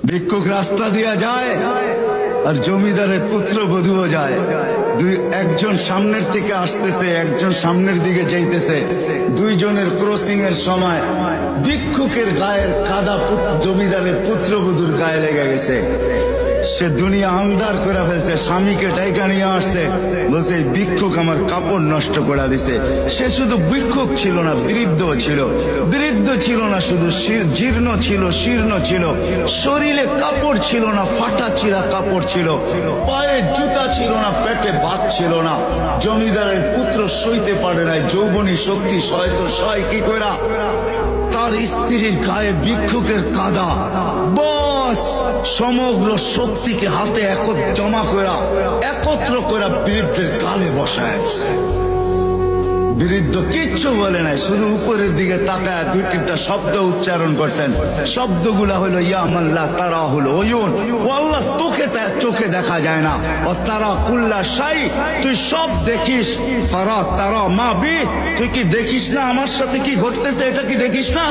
ভিক্ষুক রাস্তা দিয়া যায় আর জমিদারের পুত্রবধূও যায়। একজন সামনের থেকে আসতেছে, একজন সামনের দিকে যাইতেছে। দুইজনের ক্রসিং এর সময় ভিক্ষুকের গায়ের কাদা জমিদারের পুত্রবধূর গায়ে লেগে গেছে। সে দুনিয়া আন্ধার করে ফেলছে, স্বামীকে ডাইকা নিয়ে আসছে, বলছে ভিক্ষুক আমার কাপড় নষ্ট করে দিছে। সে শুধু ভিক্ষুক ছিল না, বৃদ্ধ ছিল। বৃদ্ধ ছিল না শুধু, জীর্ণ ছিল, শীর্ণ ছিল, শরীরে কাপড় ছিল না, ফাটা চিরা কাপড় ছিল, পায়ে জুতা ছিল না, পেটে ভাত ছিল না। জমিদারের পুত্র সইতে পারে নাই, যৌবনী শক্তি সয় কি কইরা তার স্ত্রীর গায়ে ভিক্ষুকের কাদা, বস সমগ্র শক্তিকে হাতে জমা করা একত্র করা বৃদ্ধের কালে বসায়। বৃদ্ধ কিচ্ছু বলে নাই, শুধু উপরের দিকে তাকায় দুই তিনটা শব্দ উচ্চারণ করছেন। শব্দগুলা হলো ইয়া মাল্লাহ, তারা হলো ওয়ুন, ও আল্লাহ চোখে দেখা যায় না, ও তারা কুল্লা শাই, তুই সব দেখিস, ফারা তারা মা বি, তুই কি দেখিস না আমার সাথে কি ঘটতেছে, এটা কি দেখিস না?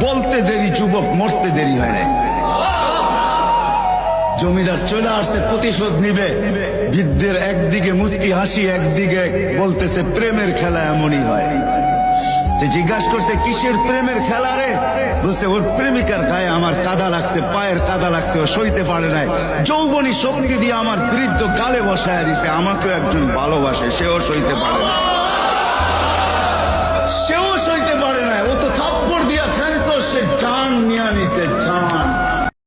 বলতে দেরি যুবক, মরতে দেরি হয় না। জমিদার চলে আসছে, প্রতিশোধ নিবে। বৃদ্ধের একদিকে মুস্কি হাসি, একদিকে বলতেছে প্রেমের খেলা এমনই হয়। জিজ্ঞাসা করছে কিসের প্রেমের খেলা রে? বলছে ওর প্রেমিকার গায়ে আমার কাদা লাগছে, পায়ের কাদা লাগছে, ও সইতে পারে নাই, যৌবনী শক্তি দিয়ে আমার বৃদ্ধ গালে বসায় দিছে। আমাকেও একজন ভালোবাসে, সেও সইতে পারে না।